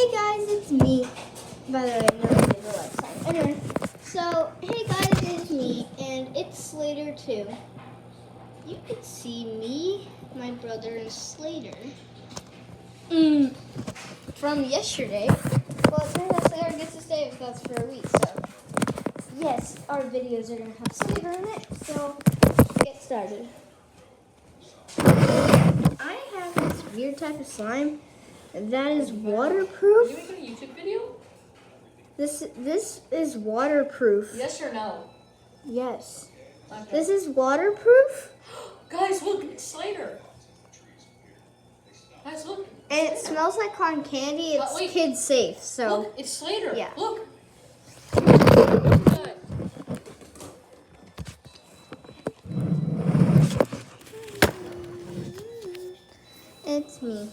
Hey guys, it's me. By the way, no one did the last time. Anyway, so hey guys, it's me, and it's Slayder too. You can see me, my brother, and Slayder from yesterday. Well, it turns out Slayder gets to stay with us for a week, so yes, our videos are gonna have Slayder in it. So let's get started. I have this weird type of slime that is waterproof. Are you making a YouTube video? This is waterproof. Yes or no? Yes. Okay. This is waterproof. Guys, look, it's Slayder. Guys, look. And it smells like cotton candy. It's kid safe, so. Look, it's Slayder. Yeah. Look. It's me.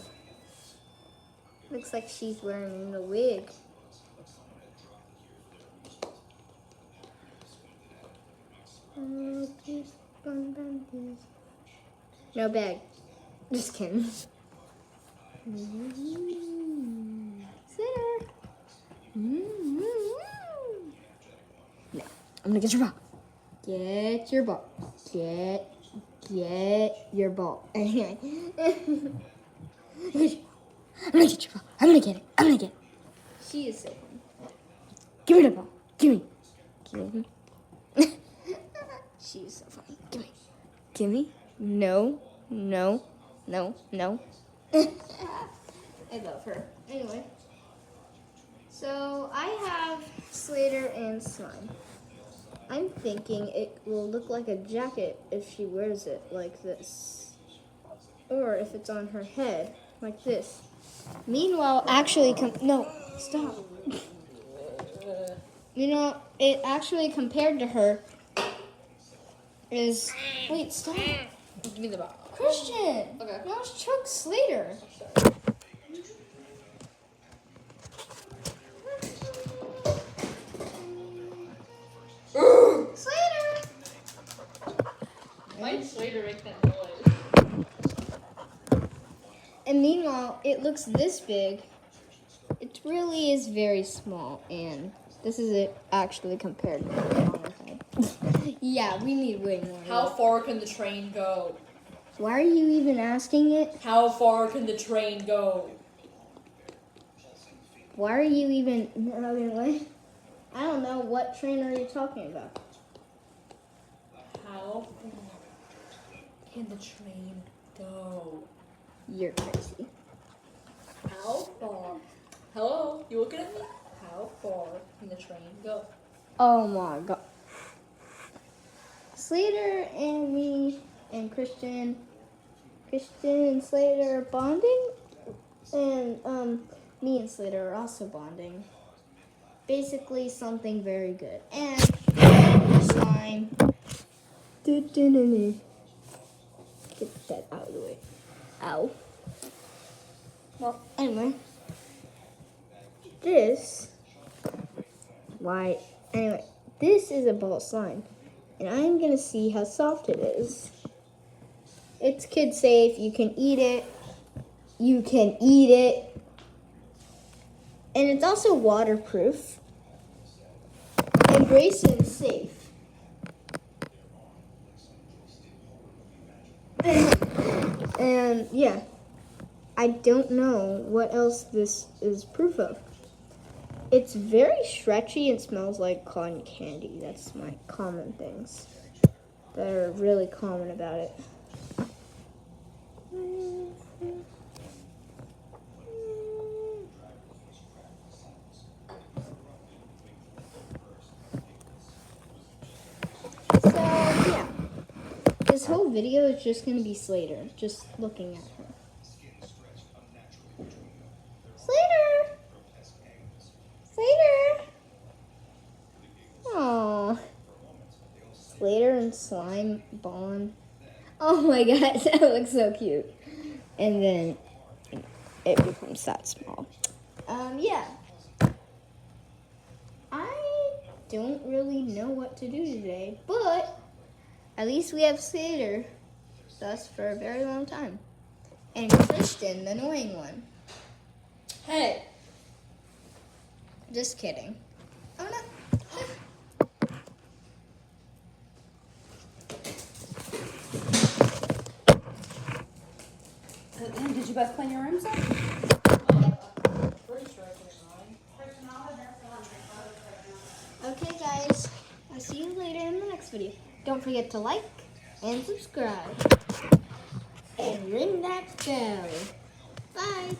Looks like she's wearing a wig. No bag. Just kidding. Sitter. No, I'm gonna get your ball. Get your ball. Get your ball. Anyway. I'm gonna get your ball. I'm gonna get it. She is so fun. Give me the ball. Give me. She is so funny. Give me. No. I love her. Anyway. So I have Slayder and slime. I'm thinking it will look like a jacket if she wears it like this. Or if it's on her head like this. Meanwhile, actually, no, stop. You know, it actually compared to her is, wait, stop. Give me the ball. Christian. Okay. Now it's Chuck Slayder. Slayder. Why did Slayder make that noise? And meanwhile, it looks this big. It really is very small, and this is it actually compared to her head. Yeah, we need way more. How far can the train go? Why are you even asking it? How far can the train go? Why are you even? I don't know. What train are you talking about? How far can the train go? You're crazy. How far? Hello? You looking at me? How far can the train go? Oh my god. Slayder and me and Christian and Slayder are bonding, and me and Slayder are also bonding. Basically something very good. And slime. Get that out of the way. Ow. Well, anyway. This is a ball of slime. And I'm gonna see how soft it is. It's kid safe. You can eat it. And it's also waterproof. And Grayson is safe. And yeah, I don't know what else this is proof of. It's very stretchy and smells like cotton candy. That's my common things that are really common about it. So yeah, this whole video is just going to be Slayder, just looking at her. Slayder! Aww. Slayder and slime bond. Oh my gosh, that looks so cute. And then it becomes that small. Yeah. I don't really know what to do today, but at least we have Slayder with us for a very long time. And Christian, the annoying one. Hey, Just kidding. I'm not. And did you both clean your rooms up? Pretty sure I cleaned mine. Okay, guys. I'll see you later in the next video. Don't forget to like and subscribe. And ring that bell. Bye.